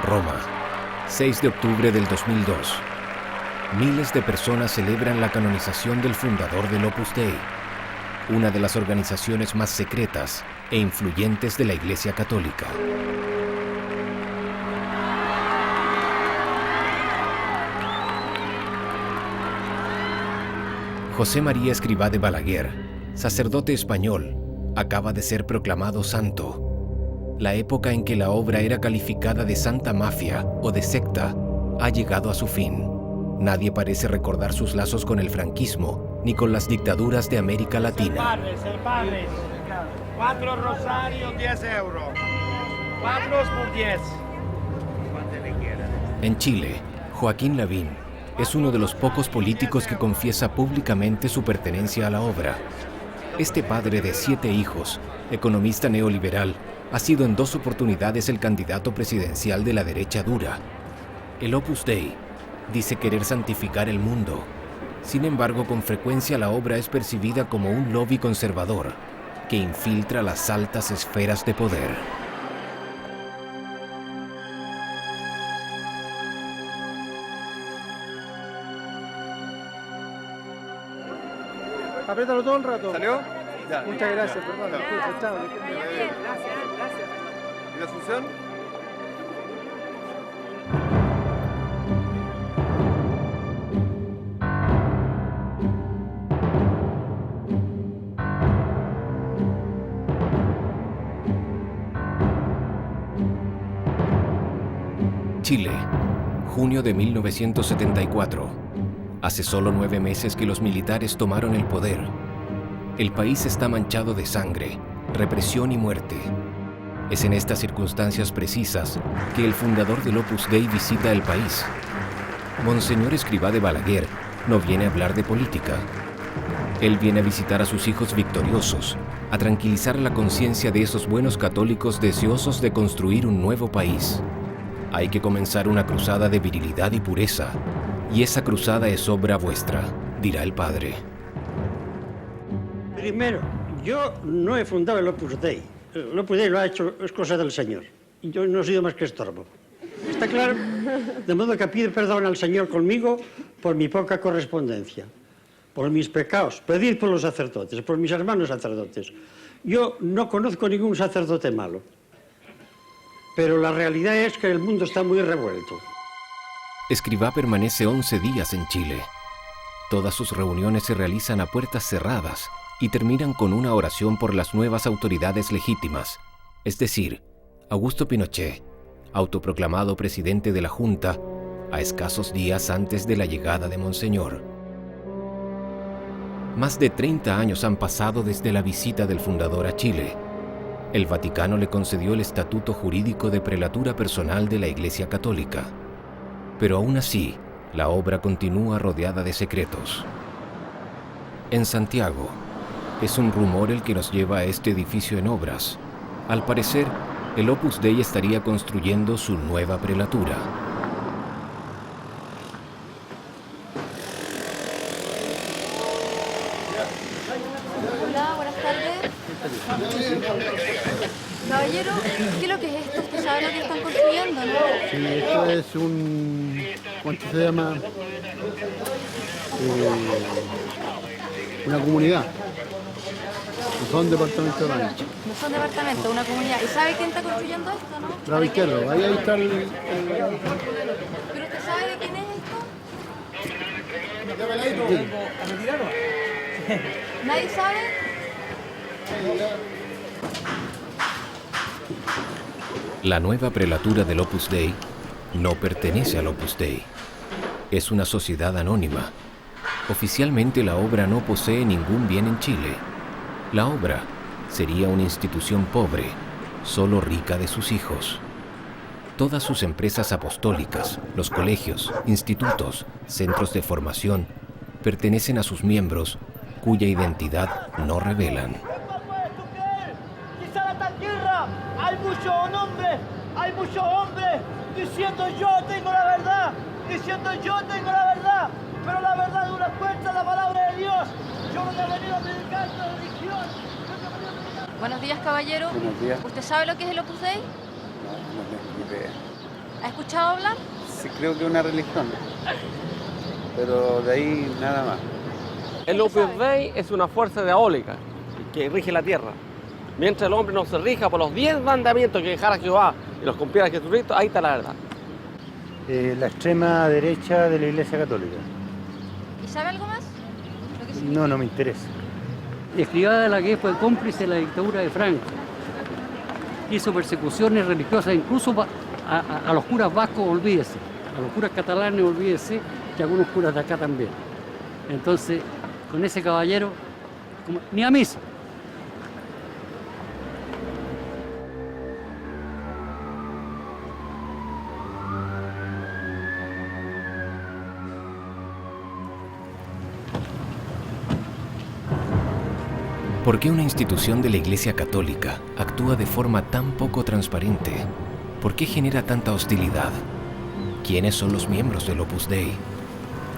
Roma, 6 de octubre del 2002. Miles de personas celebran la canonización del fundador del Opus Dei, una de las organizaciones más secretas e influyentes de la Iglesia Católica. José María Escrivá de Balaguer, sacerdote español, acaba de ser proclamado santo. La época en que la obra era calificada de santa mafia o de secta ha llegado a su fin. Nadie parece recordar sus lazos con el franquismo ni con las dictaduras de América Latina. El padre. 4 rosarios, 10 euros. 4 por 10. En Chile, Joaquín Lavín es uno de los pocos políticos que confiesa públicamente su pertenencia a la obra. Este padre de 7 hijos, economista neoliberal, ha sido en 2 oportunidades el candidato presidencial de la derecha dura. El Opus Dei dice querer santificar el mundo. Sin embargo, con frecuencia la obra es percibida como un lobby conservador que infiltra las altas esferas de poder. Apriétalo todo el rato. ¿Salió? Ya. Muchas gracias, perdón. Chao. ¿Y la Asunción? Chile, junio de 1974. Hace solo 9 meses que los militares tomaron el poder. El país está manchado de sangre, represión y muerte. Es en estas circunstancias precisas que el fundador del Opus Dei visita el país. Monseñor Escrivá de Balaguer no viene a hablar de política. Él viene a visitar a sus hijos victoriosos, a tranquilizar la conciencia de esos buenos católicos deseosos de construir un nuevo país. Hay que comenzar una cruzada de virilidad y pureza, y esa cruzada es obra vuestra, dirá el padre. Primero, yo no he fundado el Opus Dei. El Opus Dei lo ha hecho, es cosa del Señor. Y yo no he sido más que estorbo. ¿Está claro? De modo que pido perdón al Señor conmigo por mi poca correspondencia, por mis pecados. Pedid por los sacerdotes, por mis hermanos sacerdotes. Yo no conozco ningún sacerdote malo. Pero la realidad es que el mundo está muy revuelto. Escrivá permanece 11 días en Chile. Todas sus reuniones se realizan a puertas cerradas y terminan con una oración por las nuevas autoridades legítimas, es decir, Augusto Pinochet, autoproclamado presidente de la Junta a escasos días antes de la llegada de Monseñor. Más de 30 años han pasado desde la visita del fundador a Chile. El Vaticano le concedió el estatuto jurídico de prelatura personal de la Iglesia Católica. Pero aún así, la obra continúa rodeada de secretos. En Santiago, es un rumor el que nos lleva a este edificio en obras. Al parecer, el Opus Dei estaría construyendo su nueva prelatura. Hola, buenas tardes. Caballero, ¿qué es lo que es esto? ¿Usted sabe lo que están construyendo, no? Sí, esto es ¿cuánto se llama? Una comunidad. No son departamentos de baño. No son departamentos, una comunidad. ¿Y sabe quién está construyendo esto, no? Lado izquierdo, ahí está el... ¿Pero usted sabe de quién es esto? ¿Nadie sabe? La nueva prelatura del Opus Dei no pertenece al Opus Dei. Es una sociedad anónima. Oficialmente la obra no posee ningún bien en Chile. La obra sería una institución pobre, solo rica de sus hijos. Todas sus empresas apostólicas, los colegios, institutos, centros de formación, pertenecen a sus miembros, cuya identidad no revelan. Hay muchos hombres diciendo yo tengo la verdad, pero la verdad es una fuerza, la palabra de Dios. Yo no he venido a predicar la religión. Buenos días, caballero. Buenos días. ¿Usted sabe lo que es el Opus Dei? No tengo ni idea. ¿Ha escuchado hablar? Sí, creo que es una religión, pero de ahí nada más. El Opus Dei es una fuerza diabólica que rige la tierra. Mientras el hombre no se rija por los 10 mandamientos que dejara Jehová y los cumpliera Jesucristo, ahí está la verdad. La extrema derecha de la Iglesia Católica. ¿Y sabe algo más? No me interesa. Escribá de la que fue cómplice de la dictadura de Franco. Hizo persecuciones religiosas, incluso a los curas vascos, olvídese. A los curas catalanes, olvídese, que algunos curas de acá también. Entonces, con ese caballero, ni a misa. ¿Por qué una institución de la Iglesia Católica actúa de forma tan poco transparente? ¿Por qué genera tanta hostilidad? ¿Quiénes son los miembros del Opus Dei?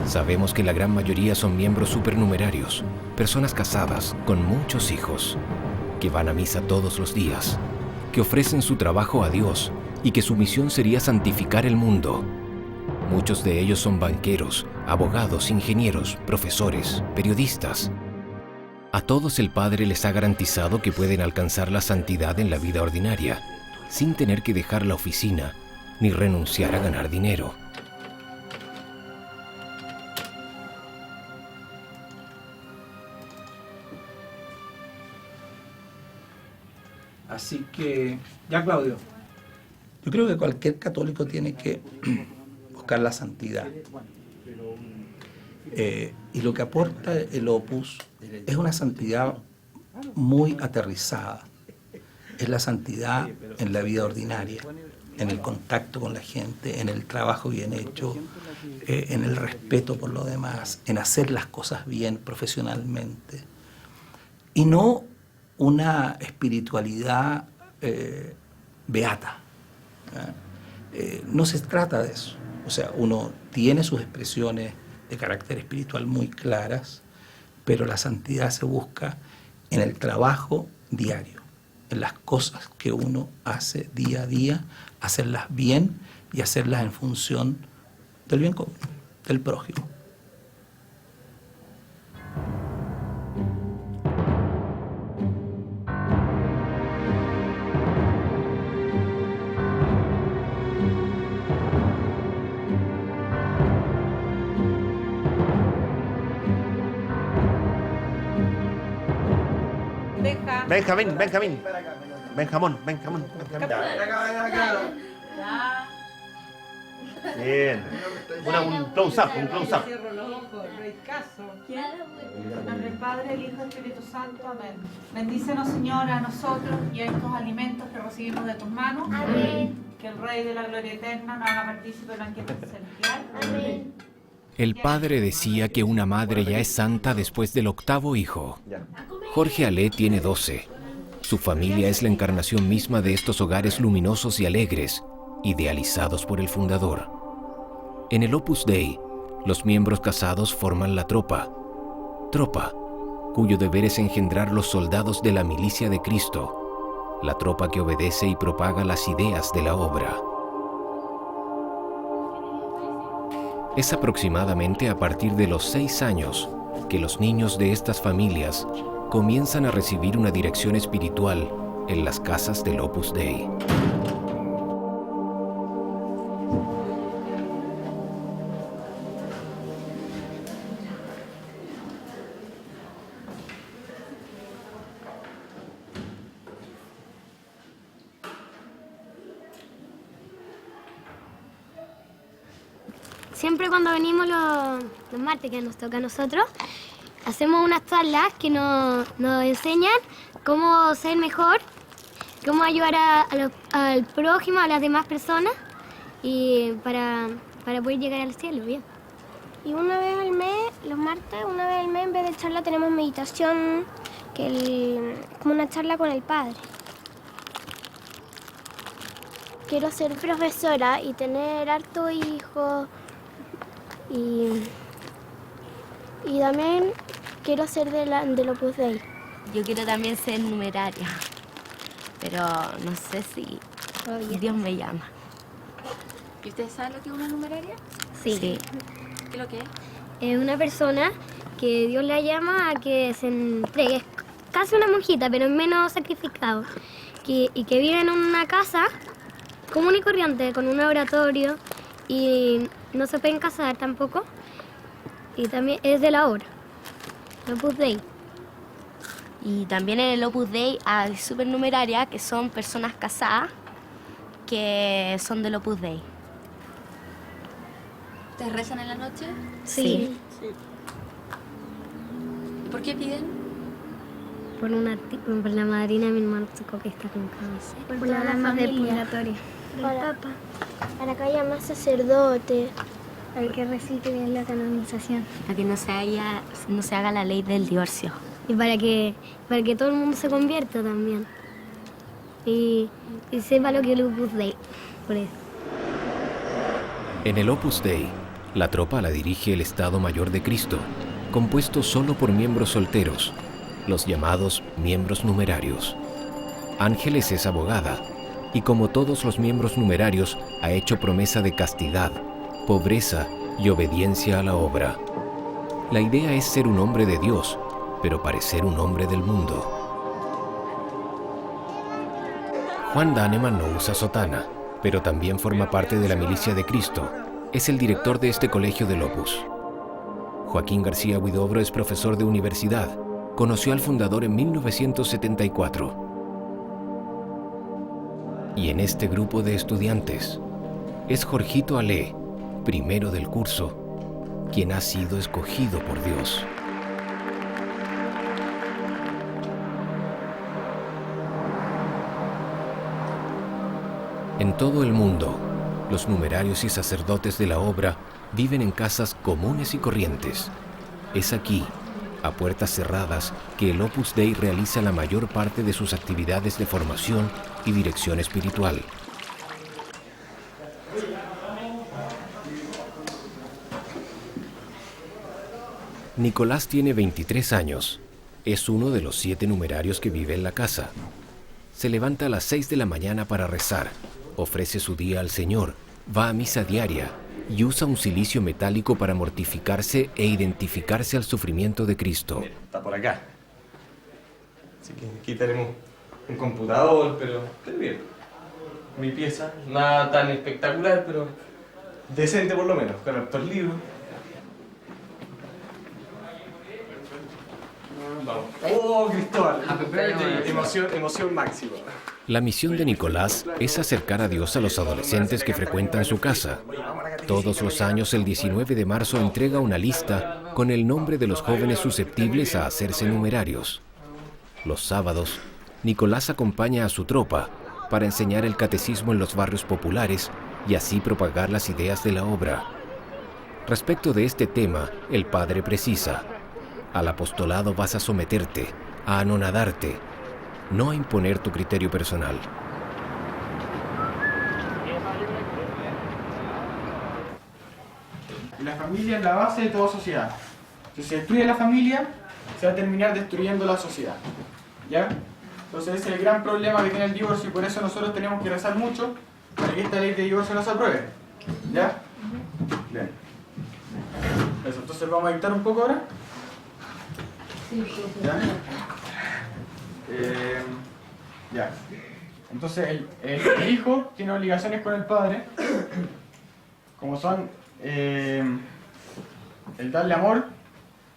Sabemos que la gran mayoría son miembros supernumerarios, personas casadas con muchos hijos, que van a misa todos los días, que ofrecen su trabajo a Dios y que su misión sería santificar el mundo. Muchos de ellos son banqueros, abogados, ingenieros, profesores, periodistas. A todos el Padre les ha garantizado que pueden alcanzar la santidad en la vida ordinaria, sin tener que dejar la oficina ni renunciar a ganar dinero. Así que, ya Claudio, yo creo que cualquier católico tiene que buscar la santidad. Y lo que aporta el Opus es una santidad muy aterrizada. Es la santidad en la vida ordinaria, en el contacto con la gente, en el trabajo bien hecho, en el respeto por lo demás, en hacer las cosas bien profesionalmente. Y no una espiritualidad beata. No se trata de eso. O sea, uno tiene sus expresiones de carácter espiritual muy claras, pero la santidad se busca en el trabajo diario, en las cosas que uno hace día a día, hacerlas bien y hacerlas en función del bien común, del prójimo. Benjamín. Bien. Un close-up. En el Padre, el Hijo y el Espíritu Santo. Amén. Bendícenos, Señor, a nosotros y a estos alimentos que recibimos de tus manos. Amén. Que el Rey de la Gloria Eterna nos haga partícipe del banquete celestial. Amén. El padre decía que una madre ya es santa después del 8º hijo. Jorge Alé tiene 12. Su familia es la encarnación misma de estos hogares luminosos y alegres, idealizados por el fundador. En el Opus Dei, los miembros casados forman la tropa, cuyo deber es engendrar los soldados de la milicia de Cristo, la tropa que obedece y propaga las ideas de la obra. Es aproximadamente a partir de los 6 años que los niños de estas familias comienzan a recibir una dirección espiritual en las casas del Opus Dei. Siempre cuando venimos los martes que nos toca a nosotros, hacemos unas charlas que nos enseñan cómo ser mejor, cómo ayudar al prójimo, a las demás personas y para poder llegar al cielo, bien. Y una vez al mes, los martes, una vez al mes en vez de charla tenemos meditación, como una charla con el Padre. Quiero ser profesora y tener harto hijos. Y también quiero ser del Opus Dei. Yo quiero también ser numeraria, pero no sé si Dios me llama. ¿Y ustedes saben lo que es una numeraria? Sí. ¿Qué es lo que es? Es una persona que Dios la llama a que se entregue. Es casi una monjita, pero es menos sacrificado. Y que vive en una casa común y corriente, con un oratorio, y no se pueden casar tampoco. Y también es de la obra, el Opus Dei. Y también en el Opus Dei hay supernumeraria, que son personas casadas que son del Opus Dei. ¿Ustedes rezan en la noche? Sí. ¿Y por qué piden? Por la madrina de mi hermano chico que está con cáncer. Por las almas del purgatorio. Para que haya más sacerdotes. Para que resulte bien la canonización. Para que no se haga la ley del divorcio. Y para que todo el mundo se convierta también. Y sepa lo que es el Opus Dei. Por eso. En el Opus Dei, la tropa la dirige el Estado Mayor de Cristo, compuesto solo por miembros solteros, los llamados miembros numerarios. Ángeles es abogada, y como todos los miembros numerarios, ha hecho promesa de castidad, pobreza y obediencia a la obra. La idea es ser un hombre de Dios, pero parecer un hombre del mundo. Juan Daneman no usa sotana, pero también forma parte de la milicia de Cristo. Es el director de este colegio del Opus. Joaquín García Huidobro es profesor de universidad. Conoció al fundador en 1974. Y en este grupo de estudiantes es Jorgito Ale, primero del curso, quien ha sido escogido por Dios. En todo el mundo, los numerarios y sacerdotes de la obra viven en casas comunes y corrientes. Es aquí, a puertas cerradas, que el Opus Dei realiza la mayor parte de sus actividades de formación y dirección espiritual. Nicolás tiene 23 años. Es uno de los 7 numerarios que vive en la casa. Se levanta a las 6 de la mañana para rezar. Ofrece su día al Señor, va a misa diaria y usa un cilicio metálico para mortificarse e identificarse al sufrimiento de Cristo. Está por acá. Así que aquí tenemos un computador, pero bien. Mi pieza, nada tan espectacular, pero decente por lo menos, con hartos libros. Vamos. ¡Oh, Cristóbal! Emoción máxima. La misión de Nicolás es acercar a Dios a los adolescentes que frecuentan su casa. Todos los años, el 19 de marzo, entrega una lista con el nombre de los jóvenes susceptibles a hacerse numerarios. Los sábados, Nicolás acompaña a su tropa para enseñar el catecismo en los barrios populares y así propagar las ideas de la obra. Respecto de este tema, el padre precisa: al apostolado vas a someterte, a anonadarte, no a imponer tu criterio personal. La familia es la base de toda sociedad. Si se destruye la familia, se va a terminar destruyendo la sociedad. ¿Ya? Entonces ese es el gran problema que tiene el divorcio y por eso nosotros tenemos que rezar mucho para que esta ley de divorcio no se apruebe. ¿Ya? Bien. Eso, entonces vamos a dictar un poco ahora. ¿Ya? Ya. Entonces el hijo tiene obligaciones con el padre, como son el darle amor,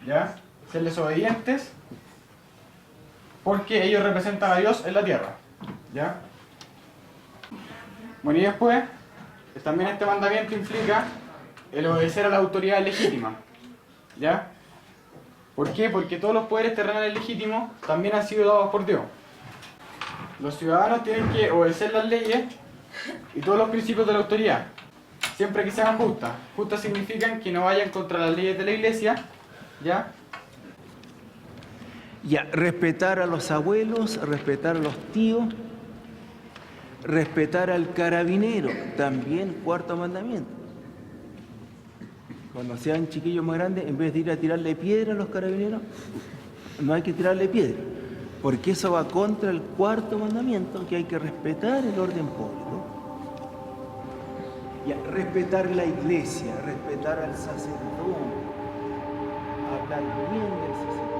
¿ya? Serles obedientes, porque ellos representan a Dios en la tierra, ¿ya? Bueno, y después, también este mandamiento implica el obedecer a la autoridad legítima, ¿ya? ¿Por qué? Porque todos los poderes terrenales legítimos también han sido dados por Dios. Los ciudadanos tienen que obedecer las leyes y todos los principios de la autoridad, siempre que sean justas. Justas significan que no vayan contra las leyes de la iglesia, ¿ya? Ya, respetar a los abuelos, respetar a los tíos, respetar al carabinero, también cuarto mandamiento. Cuando sean chiquillos más grandes, en vez de ir a tirarle piedra a los carabineros, no hay que tirarle piedra, porque eso va contra el cuarto mandamiento, que hay que respetar el orden público. Y respetar la iglesia, respetar al sacerdote, hablar bien del sacerdote.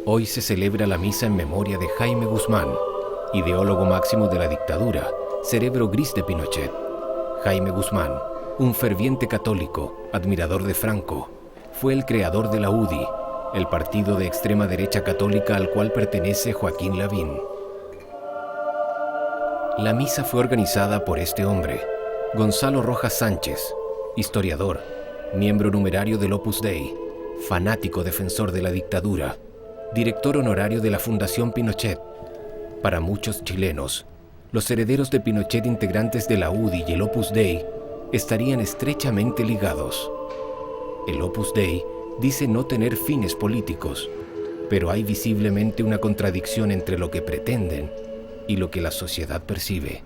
Hoy se celebra la misa en memoria de Jaime Guzmán, ideólogo máximo de la dictadura, cerebro gris de Pinochet. Jaime Guzmán, un ferviente católico, admirador de Franco, fue el creador de la UDI, el partido de extrema derecha católica al cual pertenece Joaquín Lavín. La misa fue organizada por este hombre, Gonzalo Rojas Sánchez, historiador, miembro numerario del Opus Dei, fanático defensor de la dictadura, director honorario de la Fundación Pinochet. Para muchos chilenos, los herederos de Pinochet integrantes de la UDI y el Opus Dei estarían estrechamente ligados. El Opus Dei dice no tener fines políticos, pero hay visiblemente una contradicción entre lo que pretenden y lo que la sociedad percibe.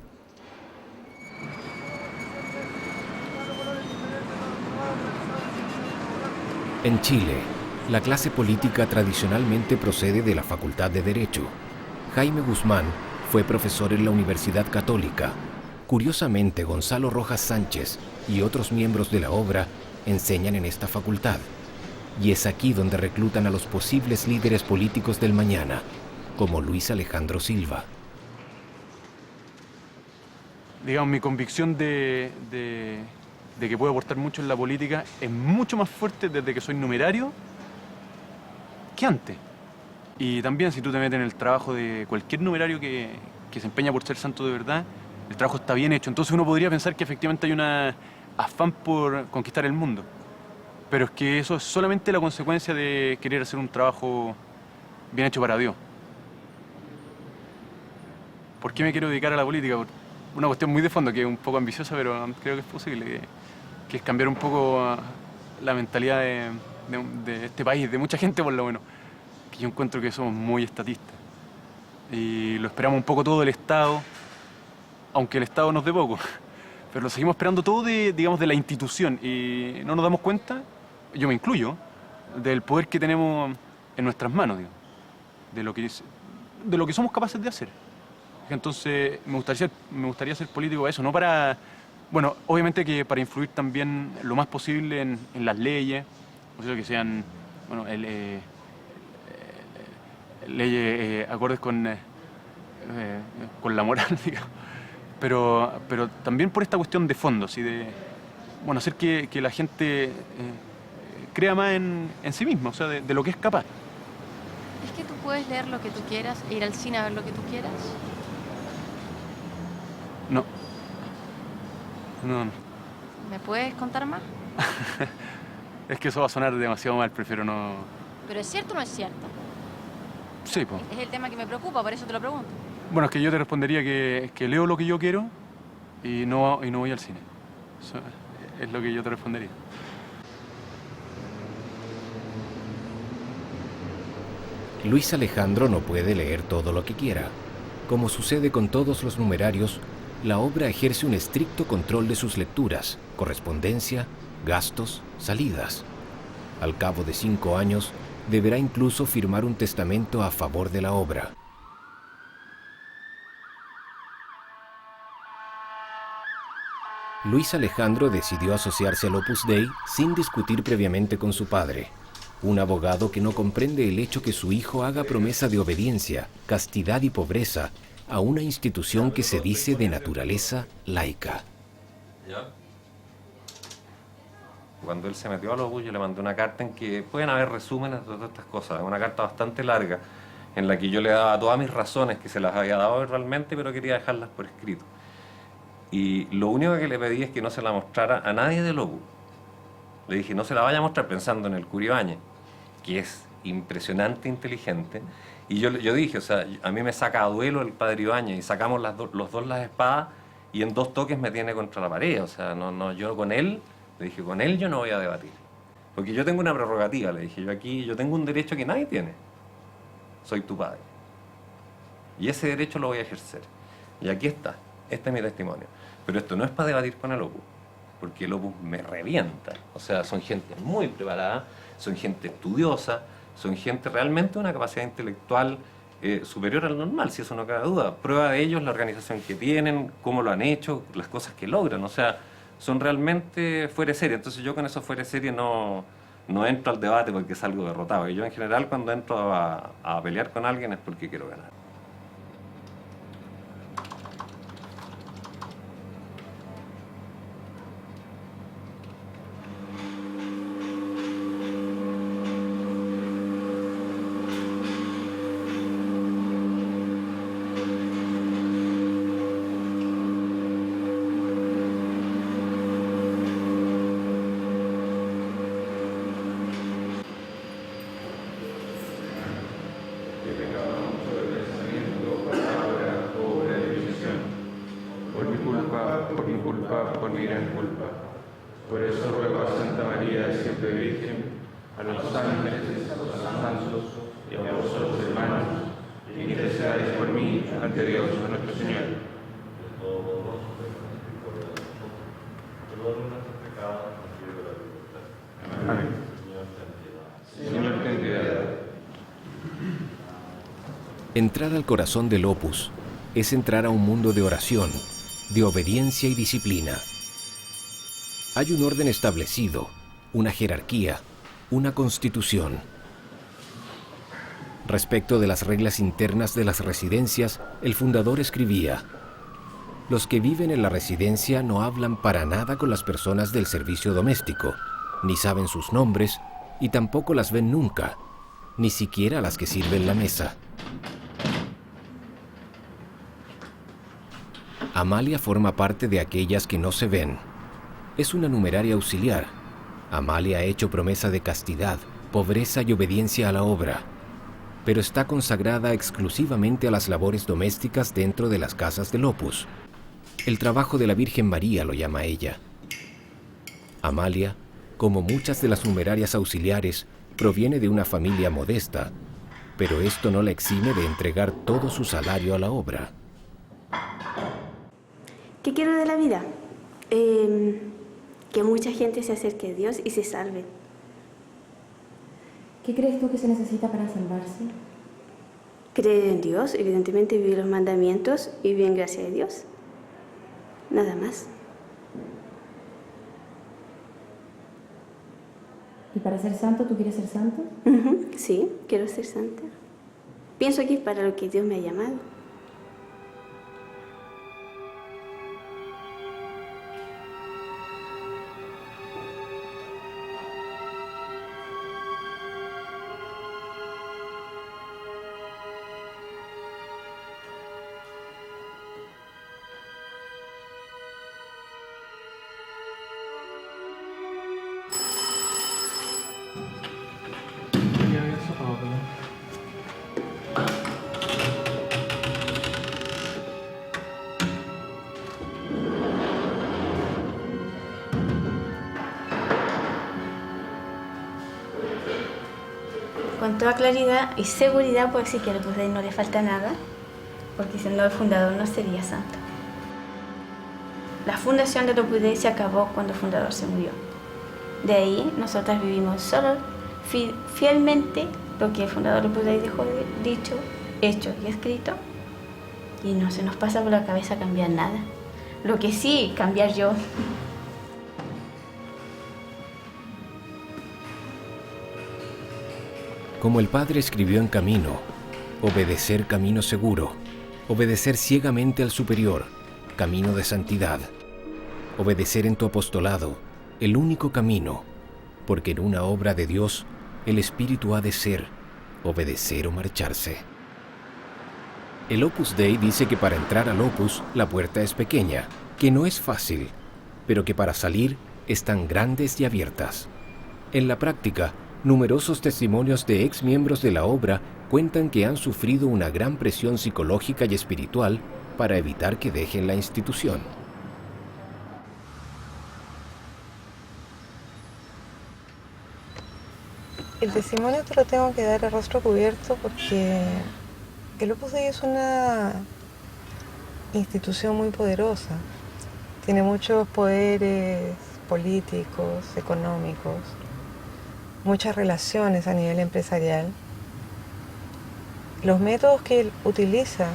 En Chile, la clase política tradicionalmente procede de la Facultad de Derecho. Jaime Guzmán fue profesor en la Universidad Católica. Curiosamente, Gonzalo Rojas Sánchez y otros miembros de la obra enseñan en esta facultad. Y es aquí donde reclutan a los posibles líderes políticos del mañana, como Luis Alejandro Silva. Digamos, mi convicción de que puedo aportar mucho en la política es mucho más fuerte desde que soy numerario que antes. Y también si tú te metes en el trabajo de cualquier numerario que se empeña por ser santo de verdad, el trabajo está bien hecho. Entonces uno podría pensar que efectivamente hay un afán por conquistar el mundo. Pero es que eso es solamente la consecuencia de querer hacer un trabajo bien hecho para Dios. ¿Por qué me quiero dedicar a la política? Por una cuestión muy de fondo, que es un poco ambiciosa, pero creo que es posible, que es cambiar un poco la mentalidad de este país, de mucha gente por lo menos, que yo encuentro que somos muy estatistas. Y lo esperamos un poco todo del Estado, aunque el Estado nos dé poco, pero lo seguimos esperando todo digamos, de la institución, y no nos damos cuenta, yo me incluyo, del poder que tenemos en nuestras manos, digamos, de lo que somos capaces de hacer. Entonces me gustaría ser político para eso, no para, bueno, obviamente que para influir también lo más posible en las leyes, o sea, que sean, bueno, leyes acordes con la moral, digamos. Pero también por esta cuestión de fondo, ¿sí? De, bueno, hacer que la gente crea más en sí misma, o sea, de lo que es capaz. ¿Es que tú puedes leer lo que tú quieras e ir al cine a ver lo que tú quieras? No. ¿Me puedes contar más? Es que eso va a sonar demasiado mal, prefiero no... ¿Pero es cierto o no es cierto? Sí, pues. Es el tema que me preocupa, por eso te lo pregunto. Bueno, es que yo te respondería que leo lo que yo quiero y no voy al cine. Eso es lo que yo te respondería. Luis Alejandro no puede leer todo lo que quiera. Como sucede con todos los numerarios, la obra ejerce un estricto control de sus lecturas, correspondencia, gastos, salidas. Al cabo de 5 años, deberá incluso firmar un testamento a favor de la obra. Luis Alejandro decidió asociarse al Opus Dei sin discutir previamente con su padre, un abogado que no comprende el hecho que su hijo haga promesa de obediencia, castidad y pobreza a una institución que se dice de naturaleza laica. Cuando él se metió al Opus, yo le mandé una carta en que pueden haber resúmenes de todas estas cosas, una carta bastante larga, en la que yo le daba todas mis razones, que se las había dado verbalmente, pero quería dejarlas por escrito. Y lo único que le pedí es que no se la mostrara a nadie del Opus. Le dije, no se la vaya a mostrar, pensando en el cura Ibáñez, que es impresionante, inteligente. Y yo dije, o sea, a mí me saca a duelo el padre Ibáñez y sacamos los dos las espadas y en 2 toques me tiene contra la pared. O sea, yo con él, le dije, con él yo no voy a debatir. Porque yo tengo una prerrogativa, le dije, yo tengo un derecho que nadie tiene. soy tu padre. Y ese derecho lo voy a ejercer. Y aquí está, este es mi testimonio. Pero esto no es para debatir con el Opus, porque el Opus me revienta. O sea, son gente muy preparada, son gente estudiosa, son gente realmente de una capacidad intelectual superior al normal, si eso no cabe duda. Prueba de ello es la organización que tienen, cómo lo han hecho, las cosas que logran. O sea, son realmente fuera de serie. Entonces yo con eso fuera de serie no entro al debate porque salgo derrotado. Y yo en general cuando entro a pelear con alguien es porque quiero ganar. Por mi gran culpa. Por eso ruego a Santa María, siempre Virgen, a los ángeles, a los santos y a vosotros, hermanos, que intercedáis por mí ante Dios nuestro Señor. Amén. Señor, ten piedad. Entrar al corazón del Opus es entrar a un mundo de oración, de obediencia y disciplina. Hay un orden establecido, una jerarquía, una constitución. Respecto de las reglas internas de las residencias, el fundador escribía: los que viven en la residencia no hablan para nada con las personas del servicio doméstico, ni saben sus nombres, y tampoco las ven nunca, ni siquiera las que sirven la mesa. Amalia forma parte de aquellas que no se ven. Es una numeraria auxiliar. Amalia ha hecho promesa de castidad, pobreza y obediencia a la obra, pero está consagrada exclusivamente a las labores domésticas dentro de las casas del Opus. El trabajo de la Virgen María lo llama ella. Amalia, como muchas de las numerarias auxiliares, proviene de una familia modesta, pero esto no la exime de entregar todo su salario a la obra. ¿Qué quiero de la vida? Que mucha gente se acerque a Dios y se salve. ¿Qué crees tú que se necesita para salvarse? Creer en Dios, evidentemente vivir los mandamientos y vivir en gracia de Dios. Nada más. ¿Y para ser santo tú quieres ser santo? Sí, quiero ser santa. Pienso que es para lo que Dios me ha llamado. Con toda claridad y seguridad puedo decir que al Opus Dei no le falta nada, porque si no el fundador no sería santo. La fundación del Opus Dei se acabó cuando el fundador se murió. De ahí nosotras vivimos solo fielmente lo que el fundador del Opus Dei dejó dicho, hecho y escrito, y no se nos pasa por la cabeza cambiar nada. Lo que sí, cambiar yo. Como el Padre escribió en Camino, obedecer camino seguro, obedecer ciegamente al superior, camino de santidad, obedecer en tu apostolado, el único camino, porque en una obra de Dios el Espíritu ha de ser, obedecer o marcharse. El Opus Dei dice que para entrar al Opus la puerta es pequeña, que no es fácil, pero que para salir están grandes y abiertas. En la práctica, numerosos testimonios de ex miembros de la obra cuentan que han sufrido una gran presión psicológica y espiritual para evitar que dejen la institución. El testimonio te lo tengo que dar a rostro cubierto porque el Opus Dei es una institución muy poderosa. Tiene muchos poderes políticos, económicos, muchas relaciones a nivel empresarial. Los métodos que él utiliza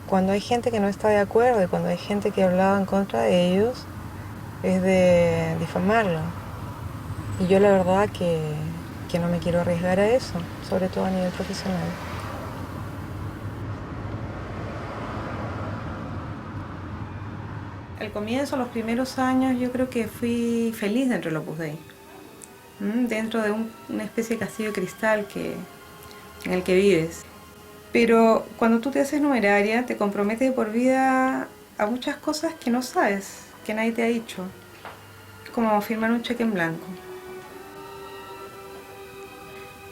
cuando hay gente que no está de acuerdo y cuando hay gente que hablaba en contra de ellos es de difamarlo. Y yo la verdad que no me quiero arriesgar a eso, sobre todo a nivel profesional. Al comienzo, los primeros años, yo creo que fui feliz dentro del Opus Dei. Dentro de una especie de castillo de cristal en el que vives. Pero cuando tú te haces numeraria, te comprometes por vida a muchas cosas que no sabes, que nadie te ha dicho. Es como firmar un cheque en blanco.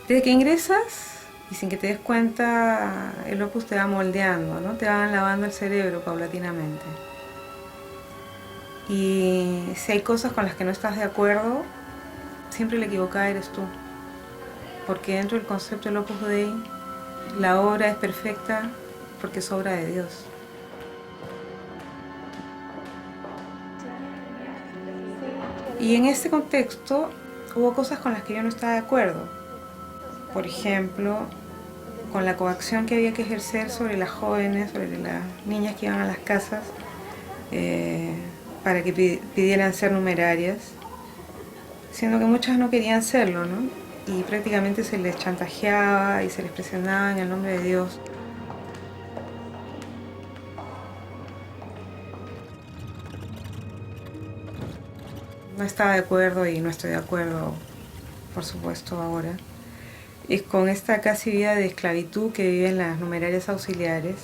Desde que ingresas, y sin que te des cuenta, el Opus te va moldeando, ¿no? Te van lavando el cerebro paulatinamente. Y si hay cosas con las que no estás de acuerdo, siempre la equivocada eres tú. Porque dentro del concepto del Opus Dei, la obra es perfecta porque es obra de Dios. Y en este contexto hubo cosas con las que yo no estaba de acuerdo. Por ejemplo, con la coacción que había que ejercer sobre las jóvenes, sobre las niñas que iban a las casas para que pidieran ser numerarias, siendo que muchas no querían serlo, ¿no? Y prácticamente se les chantajeaba y se les presionaba en el nombre de Dios. No estaba de acuerdo y no estoy de acuerdo, por supuesto, ahora. Es con esta casi vida de esclavitud que viven las numerarias auxiliares.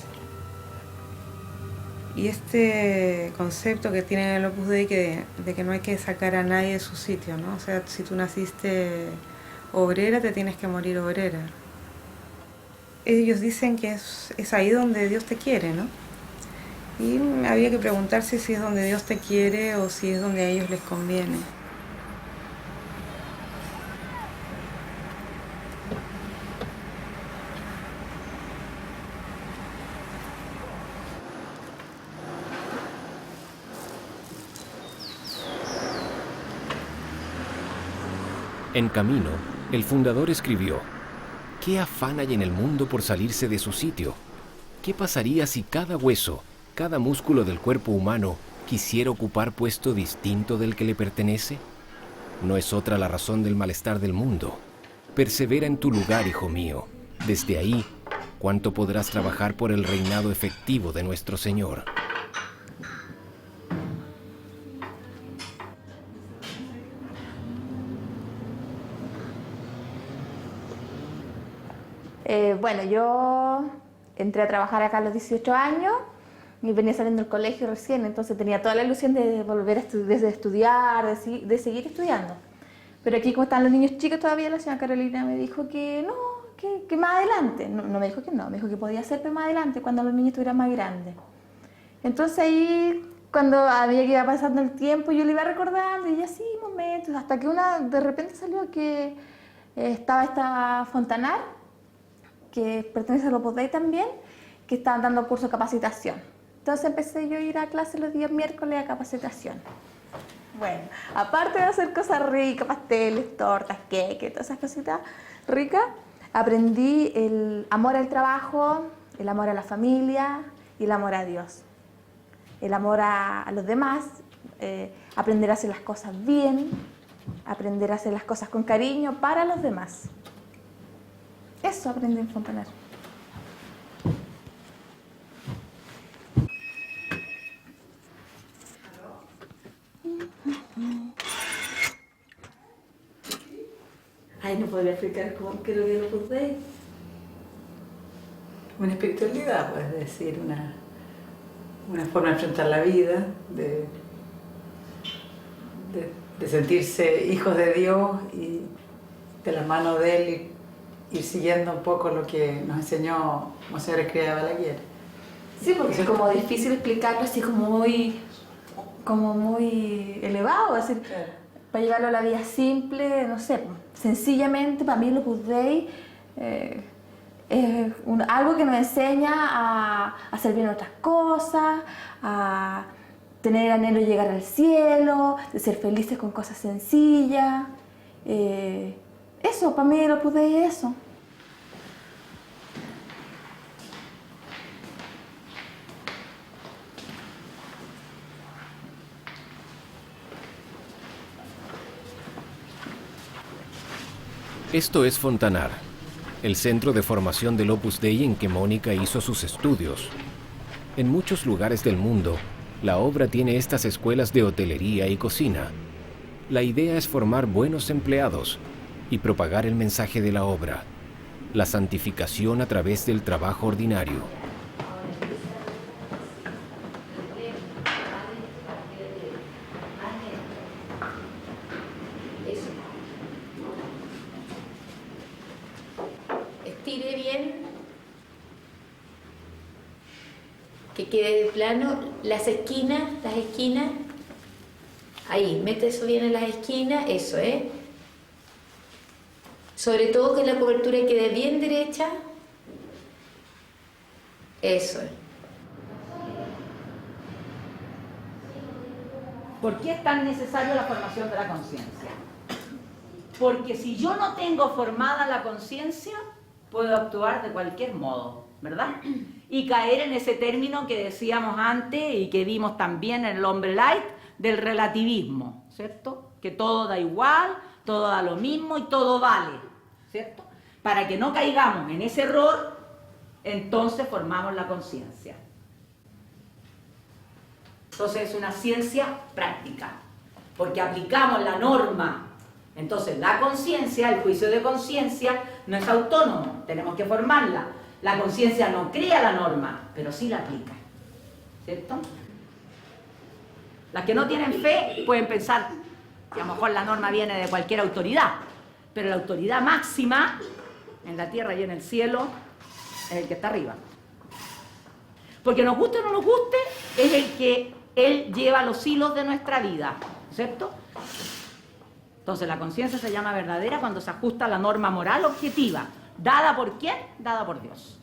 Y este concepto que tiene el Opus Dei de que no hay que sacar a nadie de su sitio, ¿no? O sea, si tú naciste obrera, te tienes que morir obrera. Ellos dicen que es ahí donde Dios te quiere, ¿no? Y había que preguntarse si es donde Dios te quiere o si es donde a ellos les conviene. En camino, el fundador escribió: ¿qué afán hay en el mundo por salirse de su sitio? ¿Qué pasaría si cada hueso, cada músculo del cuerpo humano quisiera ocupar puesto distinto del que le pertenece? No es otra la razón del malestar del mundo. Persevera en tu lugar, hijo mío. Desde ahí, ¿cuánto podrás trabajar por el reinado efectivo de nuestro Señor? Bueno, yo entré a trabajar acá a los 18 años y venía saliendo del colegio recién, entonces tenía toda la ilusión de volver a estudiar, de seguir estudiando. Pero aquí, como están los niños chicos todavía, la señora Carolina me dijo que no, que más adelante. No me dijo que no, me dijo que podía ser más adelante, cuando los niños estuvieran más grandes. Entonces ahí, cuando a medida que iba pasando el tiempo, yo le iba recordando y así momentos, hasta que de repente salió que estaba esta Fontanar, que pertenece al Opus Dei también, que estaban dando curso de capacitación. Entonces empecé yo a ir a clase los días miércoles a capacitación. Bueno, aparte de hacer cosas ricas, pasteles, tortas, queques, todas esas cositas ricas, aprendí el amor al trabajo, el amor a la familia y el amor a Dios. El amor a los demás, aprender a hacer las cosas bien, aprender a hacer las cosas con cariño para los demás. Eso aprendí en Fontanar. Ay, no podría explicar cómo creo que lo puse. Una espiritualidad, pues, es decir, una forma de enfrentar la vida, de sentirse hijos de Dios y de la mano de Él ir siguiendo un poco lo que nos enseñó Monseñor Escrivá de Balaguer. Sí, porque es como difícil explicarlo así como muy elevado, es decir, para llevarlo a la vida simple, no sé, sencillamente para mí el Opus Dei es algo que nos enseña a servir en otras cosas, a tener el anhelo de llegar al cielo, de ser felices con cosas sencillas. Eso, para mí el Opus Dei es eso. Esto es Fontanar, el centro de formación del Opus Dei en que Mónica hizo sus estudios. En muchos lugares del mundo, la obra tiene estas escuelas de hotelería y cocina. La idea es formar buenos empleados y propagar el mensaje de la obra, la santificación a través del trabajo ordinario. Estire bien, que quede de plano, las esquinas, ahí, mete eso bien en las esquinas, eso, sobre todo que la cobertura quede bien derecha, eso. ¿Por qué es tan necesaria la formación de la conciencia? Porque si yo no tengo formada la conciencia, puedo actuar de cualquier modo, ¿verdad? Y caer en ese término que decíamos antes y que vimos también en el hombre light, del relativismo, ¿cierto? Que todo da igual, todo da lo mismo y todo vale, ¿cierto? Para que no caigamos en ese error, entonces formamos la conciencia. Entonces es una ciencia práctica, porque aplicamos la norma. Entonces la conciencia, el juicio de conciencia, no es autónomo, tenemos que formarla. La conciencia no crea la norma, pero sí la aplica, ¿cierto? Las que no tienen fe pueden pensar que a lo mejor la norma viene de cualquier autoridad, pero la autoridad máxima en la tierra y en el cielo es el que está arriba. Porque nos guste o no nos guste, es el que Él lleva los hilos de nuestra vida, ¿cierto? Entonces la conciencia se llama verdadera cuando se ajusta a la norma moral objetiva. ¿Dada por quién? Dada por Dios.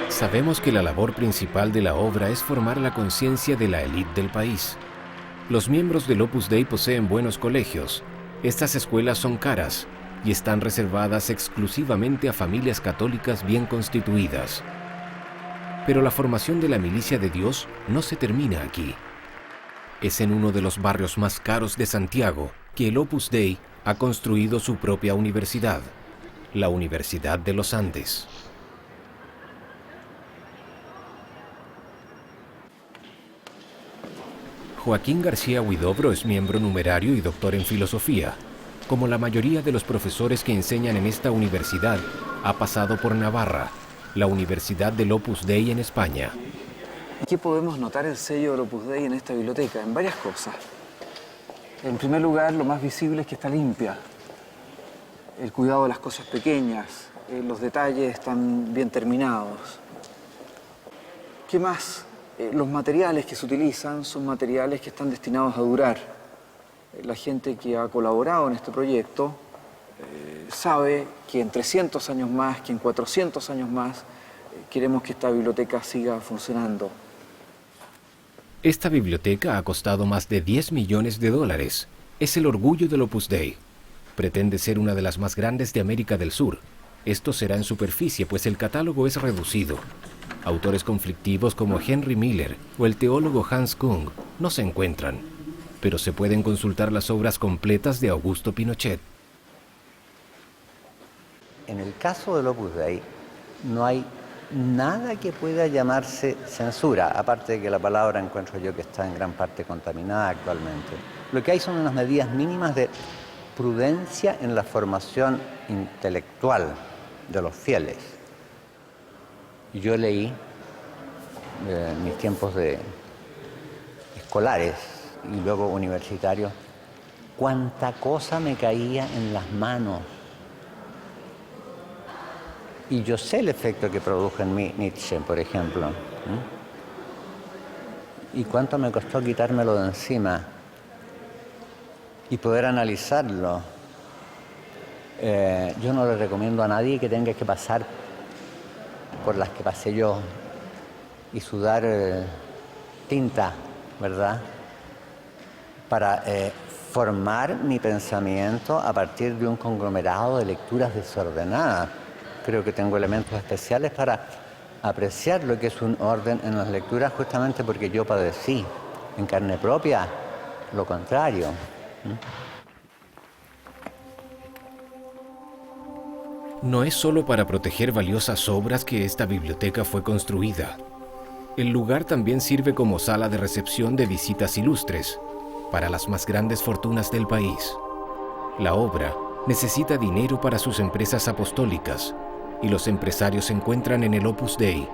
Sabemos que la labor principal de la obra es formar la conciencia de la élite del país. Los miembros del Opus Dei poseen buenos colegios. Estas escuelas son caras y están reservadas exclusivamente a familias católicas bien constituidas. Pero la formación de la milicia de Dios no se termina aquí. Es en uno de los barrios más caros de Santiago que el Opus Dei ha construido su propia universidad, la Universidad de los Andes. Joaquín García Huidobro es miembro numerario y doctor en filosofía. Como la mayoría de los profesores que enseñan en esta universidad, ha pasado por Navarra, la Universidad del Opus Dei en España. Aquí podemos notar el sello del Opus Dei en esta biblioteca, en varias cosas. En primer lugar, lo más visible es que está limpia. El cuidado de las cosas pequeñas, los detalles están bien terminados. ¿Qué más? Los materiales que se utilizan son materiales que están destinados a durar. La gente que ha colaborado en este proyecto sabe que en 300 años más, que en 400 años más, queremos que esta biblioteca siga funcionando. Esta biblioteca ha costado más de $10 millones. Es el orgullo del Opus Dei. Pretende ser una de las más grandes de América del Sur. Esto será en superficie, pues el catálogo es reducido. Autores conflictivos como Henry Miller o el teólogo Hans Kung no se encuentran, pero se pueden consultar las obras completas de Augusto Pinochet. En el caso del Opus Dei no hay nada que pueda llamarse censura, aparte de que la palabra encuentro yo que está en gran parte contaminada actualmente. Lo que hay son unas medidas mínimas de prudencia en la formación intelectual de los fieles. Yo leí en mis tiempos de escolares y luego universitarios cuánta cosa me caía en las manos. Y yo sé el efecto que produjo en mí Nietzsche, por ejemplo. Y cuánto me costó quitármelo de encima y poder analizarlo. Yo no le recomiendo a nadie que tenga que pasar por las que pasé yo y sudar tinta, ¿verdad? Para formar mi pensamiento a partir de un conglomerado de lecturas desordenadas. Creo que tengo elementos especiales para apreciar lo que es un orden en las lecturas, justamente porque yo padecí en carne propia lo contrario. No es solo para proteger valiosas obras que esta biblioteca fue construida. El lugar también sirve como sala de recepción de visitas ilustres para las más grandes fortunas del país. La obra necesita dinero para sus empresas apostólicas y los empresarios se encuentran en el Opus Dei,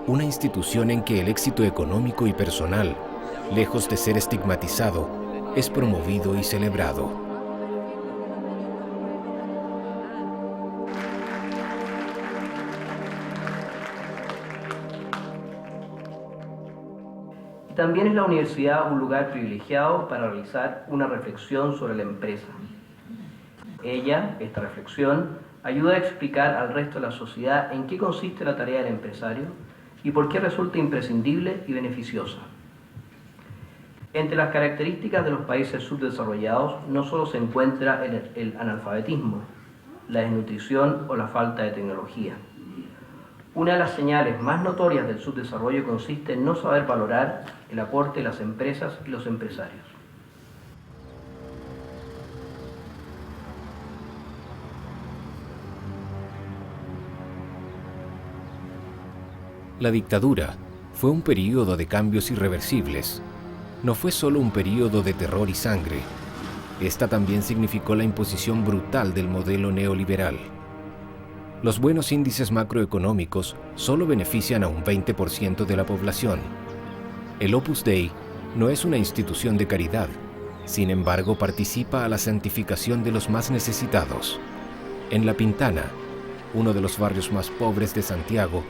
una institución en que el éxito económico y personal, lejos de ser estigmatizado, es promovido y celebrado. También es la universidad un lugar privilegiado para realizar una reflexión sobre la empresa. Esta reflexión, ayuda a explicar al resto de la sociedad en qué consiste la tarea del empresario y por qué resulta imprescindible y beneficiosa. Entre las características de los países subdesarrollados no solo se encuentra el analfabetismo, la desnutrición o la falta de tecnología. Una de las señales más notorias del subdesarrollo consiste en no saber valorar el aporte de las empresas y los empresarios. La dictadura fue un período de cambios irreversibles. No fue solo un período de terror y sangre. Esta también significó la imposición brutal del modelo neoliberal. Los buenos índices macroeconómicos solo benefician a un 20% de la población. El Opus Dei no es una institución de caridad, sin embargo participa a la santificación de los más necesitados. En La Pintana, uno de los barrios más pobres de Santiago,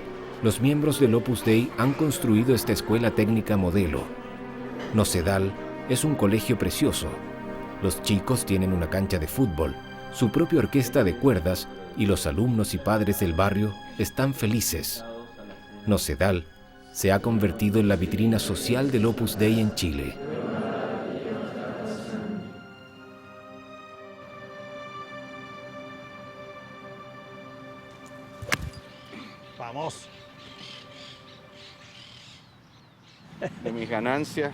los miembros del Opus Dei han construido esta escuela técnica modelo. Nocedal es un colegio precioso. Los chicos tienen una cancha de fútbol, su propia orquesta de cuerdas y los alumnos y padres del barrio están felices. Nocedal se ha convertido en la vitrina social del Opus Dei en Chile. Vamos. De mis ganancias,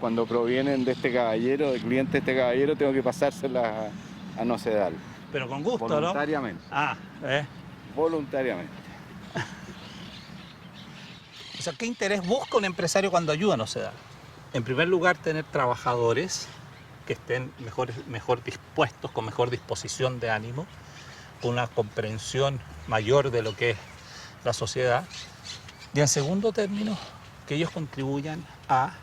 cuando provienen de este caballero, del cliente de este caballero, tengo que pasárselas a Nocedal. Pero con gusto, voluntariamente. ¿No? Voluntariamente. O sea, ¿qué interés busca un empresario cuando ayuda a Nocedal? En primer lugar, tener trabajadores que estén mejor dispuestos, con mejor disposición de ánimo, con una comprensión mayor de lo que es la sociedad. Y en segundo término, que ellos contribuyan a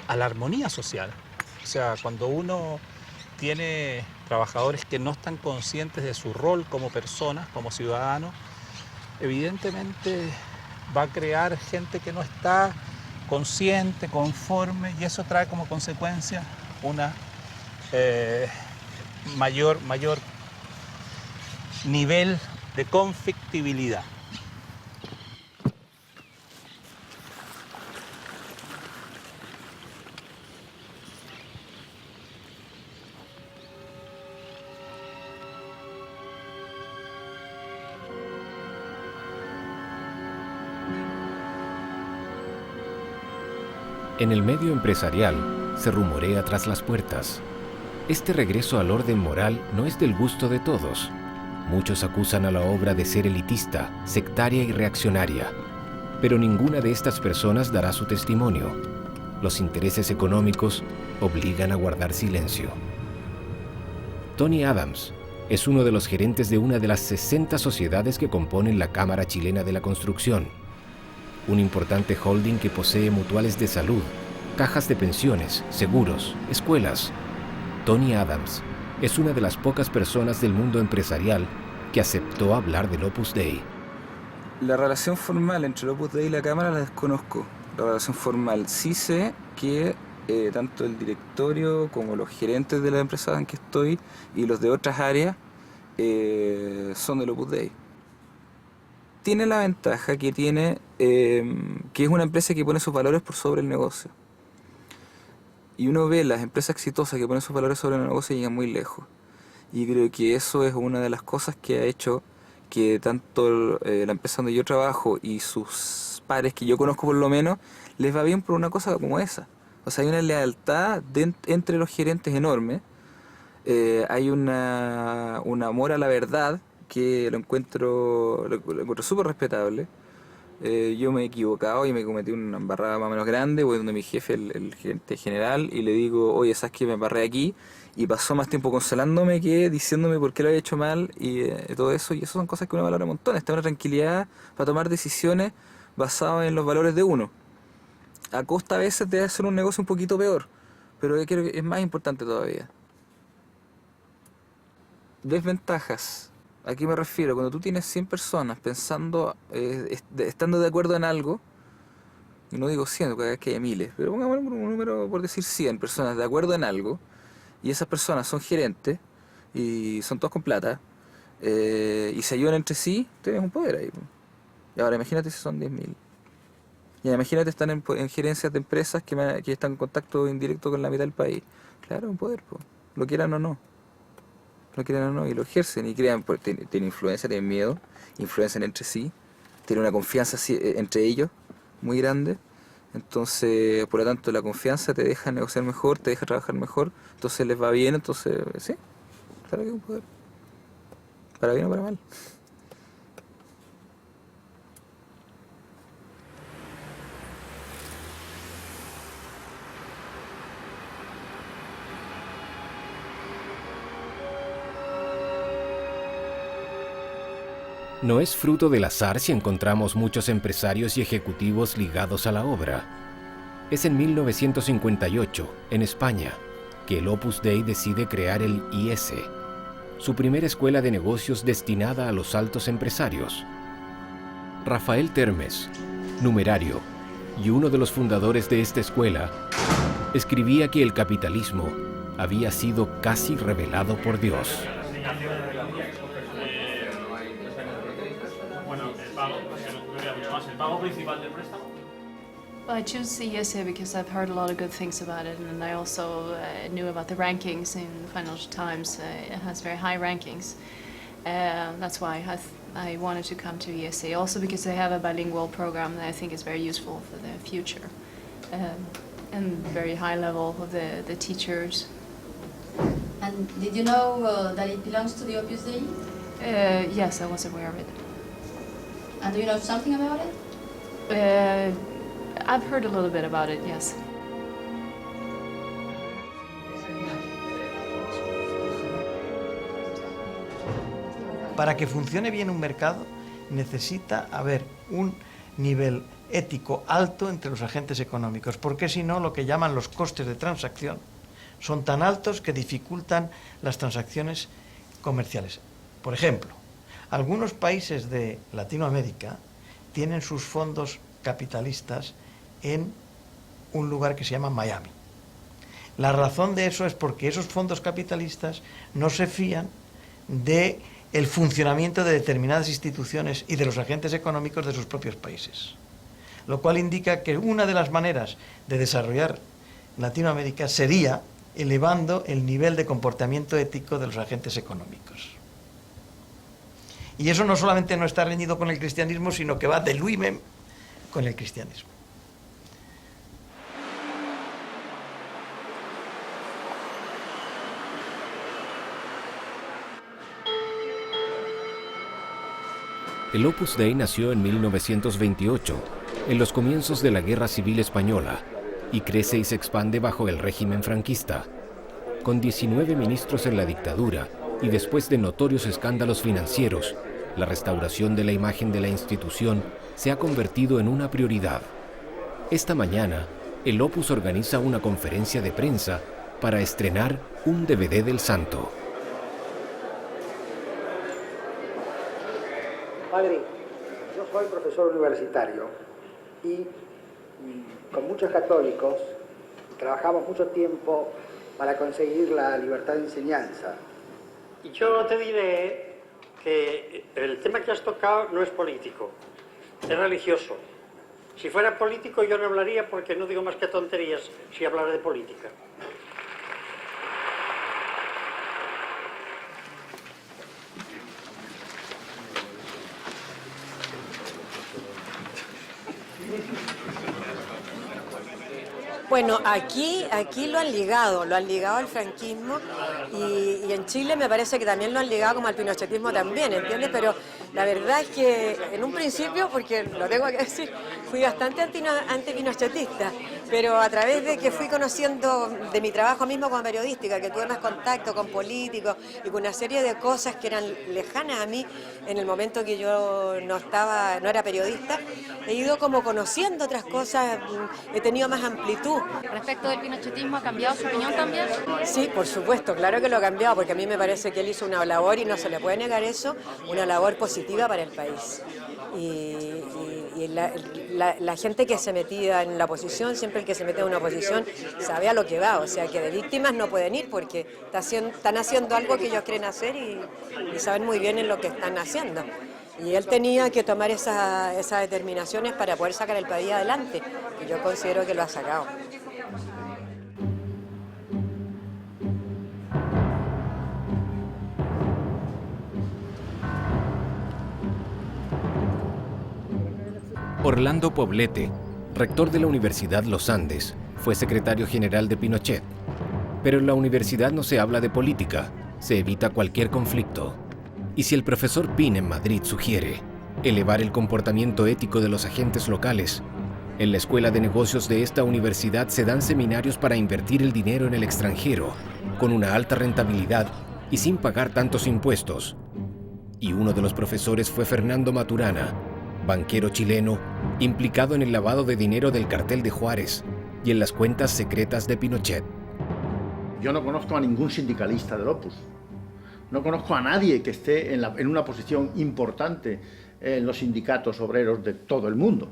la armonía social. O sea, cuando uno tiene trabajadores que no están conscientes de su rol como personas, como ciudadanos, evidentemente va a crear gente que no está consciente, conforme, y eso trae como consecuencia una mayor nivel de conflictibilidad. En el medio empresarial se rumorea tras las puertas. Este regreso al orden moral no es del gusto de todos. Muchos acusan a la obra de ser elitista, sectaria y reaccionaria, pero ninguna de estas personas dará su testimonio. Los intereses económicos obligan a guardar silencio. Tony Adams es uno de los gerentes de una de las 60 sociedades que componen la Cámara Chilena de la Construcción, un importante holding que posee mutuales de salud, cajas de pensiones, seguros, escuelas. Tony Adams es una de las pocas personas del mundo empresarial que aceptó hablar del Opus Dei. La relación formal entre el Opus Dei y la Cámara la desconozco. La relación formal sí sé que tanto el directorio como los gerentes de la empresa en que estoy y los de otras áreas son del Opus Dei. Tiene la ventaja que tiene que es una empresa que pone sus valores por sobre el negocio. Y uno ve las empresas exitosas que ponen sus valores sobre el negocio y llegan muy lejos. Y creo que eso es una de las cosas que ha hecho que tanto la empresa donde yo trabajo y sus pares, que yo conozco por lo menos, les va bien por una cosa como esa. O sea, hay una lealtad entre los gerentes enorme, hay un amor a la verdad que lo encuentro súper respetable. Yo me he equivocado y me cometí una embarrada más o menos grande, voy donde mi jefe, el gerente general, y le digo, oye, ¿sabes qué? Me embarré aquí, y pasó más tiempo consolándome que diciéndome por qué lo había hecho mal y todo eso, y eso son cosas que uno valora un montón. Está una tranquilidad para tomar decisiones basadas en los valores de uno, a costa a veces de hacer un negocio un poquito peor, pero yo creo que es más importante todavía. Desventajas. ¿A qué me refiero? Cuando tú tienes 100 personas pensando, estando de acuerdo en algo, y no digo 100, porque es que hay miles, pero pongamos un número por decir 100 personas de acuerdo en algo, y esas personas son gerentes, y son todos con plata, y se ayudan entre sí, tienes un poder ahí. Y ahora imagínate si son 10.000. Y imagínate están en gerencias de empresas que están en contacto indirecto con la mitad del país. Claro, un poder, lo quieran o no. Lo quieren o no, y lo ejercen y crean, tienen influencia, tienen miedo, influencian entre sí, tienen una confianza entre ellos muy grande. Entonces, por lo tanto, la confianza te deja negociar mejor, te deja trabajar mejor, entonces les va bien, entonces, sí, claro que es un poder, para bien o para mal. No es fruto del azar si encontramos muchos empresarios y ejecutivos ligados a la obra. Es en 1958, en España, que el Opus Dei decide crear el IS, su primera escuela de negocios destinada a los altos empresarios. Rafael Termes, numerario y uno de los fundadores de esta escuela, escribía que el capitalismo había sido casi revelado por Dios. Well, I choose CSA because I've heard a lot of good things about it, and I also knew about the rankings in Financial Times. It has very high rankings. That's why I wanted to come to ESA. Also because they have a bilingual program that I think is very useful for the future. And very high level of the teachers. And did you know that it belongs to the Opus Dei? Yes, I was aware of it. And do you know something about it? I've heard a little bit about it, yes. Para que funcione bien un mercado, necesita haber un nivel ético alto entre los agentes económicos, porque si no, lo que llaman los costes de transacción son tan altos que dificultan las transacciones comerciales. Por ejemplo, algunos países de Latinoamérica tienen sus fondos capitalistas en un lugar que se llama Miami. La razón de eso es porque esos fondos capitalistas no se fían de el funcionamiento de determinadas instituciones y de los agentes económicos de sus propios países. Lo cual indica que una de las maneras de desarrollar Latinoamérica sería elevando el nivel de comportamiento ético de los agentes económicos. Y eso no solamente no está reñido con el cristianismo, sino que va de luimem con el cristianismo. El Opus Dei nació en 1928, en los comienzos de la Guerra Civil Española, y crece y se expande bajo el régimen franquista. Con 19 ministros en la dictadura y después de notorios escándalos financieros, la restauración de la imagen de la institución se ha convertido en una prioridad. Esta mañana, el Opus organiza una conferencia de prensa para estrenar un DVD del santo. Padre, yo soy profesor universitario y con muchos católicos trabajamos mucho tiempo para conseguir la libertad de enseñanza. Y yo te diré que el tema que has tocado no es político, es religioso. Si fuera político yo no hablaría porque no digo más que tonterías si hablara de política. Bueno, aquí lo han ligado al franquismo y en Chile me parece que también lo han ligado como al pinochetismo también, ¿entiendes? Pero la verdad es que en un principio, porque lo tengo que decir, fui bastante antipinochetista, pero a través de que fui conociendo de mi trabajo mismo como periodística, que tuve más contacto con políticos y con una serie de cosas que eran lejanas a mí en el momento que yo no era periodista, he ido como conociendo otras cosas, he tenido más amplitud. Respecto del pinochetismo, ¿ha cambiado su opinión también? Sí, por supuesto, claro que lo ha cambiado, porque a mí me parece que él hizo una labor, y no se le puede negar eso, una labor positiva para el país. Y la gente que se metía en la oposición, siempre el que se mete en una oposición sabe a lo que va, o sea que de víctimas no pueden ir porque están haciendo algo que ellos creen hacer y saben muy bien en lo que están haciendo. Y él tenía que tomar esas determinaciones para poder sacar el país adelante, y yo considero que lo ha sacado. Orlando Poblete, rector de la Universidad Los Andes, fue secretario general de Pinochet. Pero en la universidad no se habla de política, se evita cualquier conflicto. Y si el profesor Pin en Madrid sugiere elevar el comportamiento ético de los agentes locales, en la Escuela de Negocios de esta universidad se dan seminarios para invertir el dinero en el extranjero, con una alta rentabilidad y sin pagar tantos impuestos. Y uno de los profesores fue Fernando Maturana, banquero chileno, implicado en el lavado de dinero del cartel de Juárez y en las cuentas secretas de Pinochet. Yo no conozco a ningún sindicalista del Opus. No conozco a nadie que esté en una posición importante en los sindicatos obreros de todo el mundo.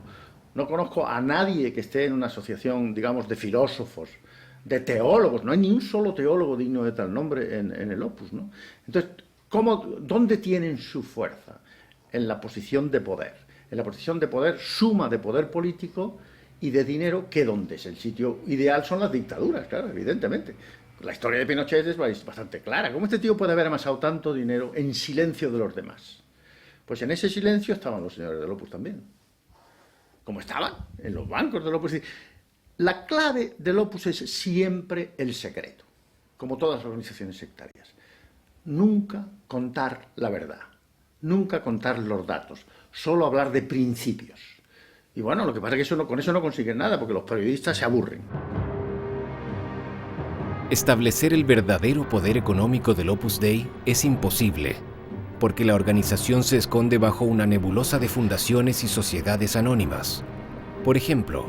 No conozco a nadie que esté en una asociación, digamos, de filósofos, de teólogos. No hay ni un solo teólogo digno de tal nombre en el Opus, ¿no? Entonces, ¿dónde tienen su fuerza? En la posición de poder. En la posición de poder, suma de poder político y de dinero, que donde es el sitio ideal son las dictaduras, claro, evidentemente. La historia de Pinochet es bastante clara. ¿Cómo este tío puede haber amasado tanto dinero en silencio de los demás? Pues en ese silencio estaban los señores del Opus también. Como estaban en los bancos del Opus. La clave del Opus es siempre el secreto, como todas las organizaciones sectarias. Nunca contar la verdad, nunca contar los datos, solo hablar de principios. Y bueno, lo que pasa es que con eso no consiguen nada, porque los periodistas se aburren. Establecer el verdadero poder económico del Opus Dei es imposible, porque la organización se esconde bajo una nebulosa de fundaciones y sociedades anónimas. Por ejemplo,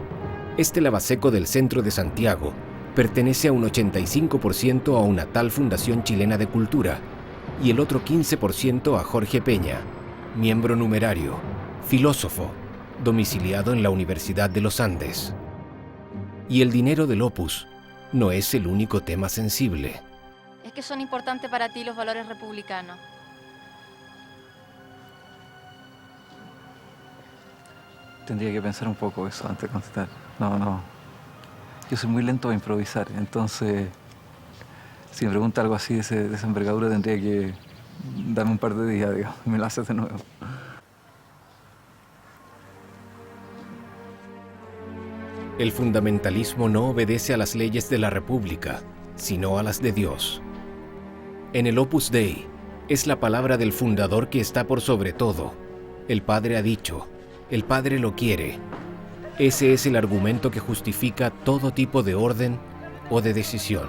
este lavaseco del centro de Santiago pertenece a un 85% a una tal Fundación Chilena de Cultura y el otro 15% a Jorge Peña, miembro numerario, filósofo, domiciliado en la Universidad de los Andes. Y el dinero del Opus no es el único tema sensible. Es que son importantes para ti los valores republicanos. Tendría que pensar un poco eso antes de contestar. No. Yo soy muy lento a improvisar, entonces si me pregunta algo así de esa envergadura tendría que darme un par de días, digamos, y me lo haces de nuevo. El fundamentalismo no obedece a las leyes de la República, sino a las de Dios. En el Opus Dei es la palabra del fundador que está por sobre todo. El Padre ha dicho, el Padre lo quiere. Ese es el argumento que justifica todo tipo de orden o de decisión.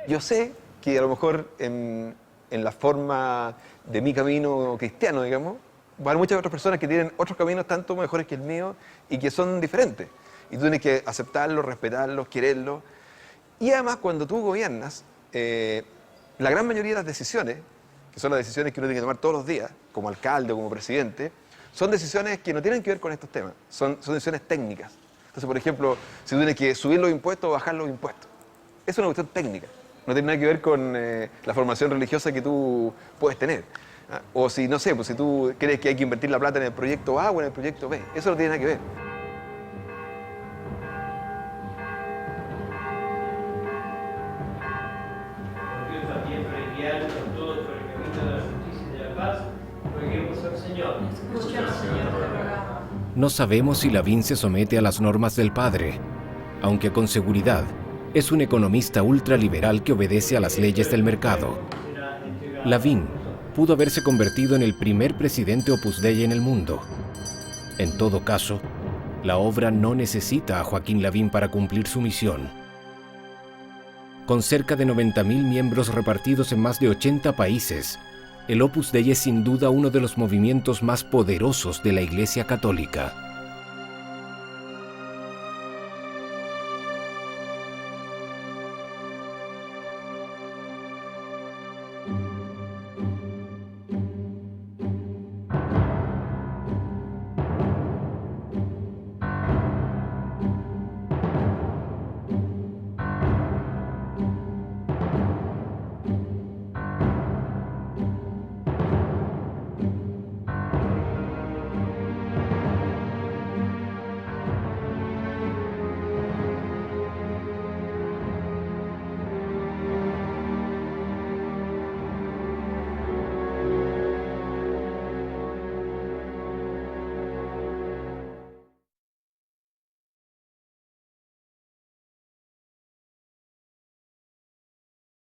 Yo sé que a lo mejor en la forma de mi camino cristiano, digamos, va a haber muchas otras personas que tienen otros caminos tanto mejores que el mío y que son diferentes. Y tú tienes que aceptarlos, respetarlos, quererlos. Y además, cuando tú gobiernas, la gran mayoría de las decisiones, que son las decisiones que uno tiene que tomar todos los días, como alcalde o como presidente, son decisiones que no tienen que ver con estos temas, son decisiones técnicas. Entonces, por ejemplo, si tú tienes que subir los impuestos o bajar los impuestos, es una cuestión técnica, no tiene nada que ver con la formación religiosa que tú puedes tener. O si, no sé, pues si tú crees que hay que invertir la plata en el proyecto A o en el proyecto B, eso no tiene nada que ver. No sabemos si Lavín se somete a las normas del Padre, aunque con seguridad es un economista ultraliberal que obedece a las leyes del mercado. Lavín pudo haberse convertido en el primer presidente Opus Dei en el mundo. En todo caso, la obra no necesita a Joaquín Lavín para cumplir su misión. Con cerca de 90.000 miembros repartidos en más de 80 países, el Opus Dei es sin duda uno de los movimientos más poderosos de la Iglesia Católica.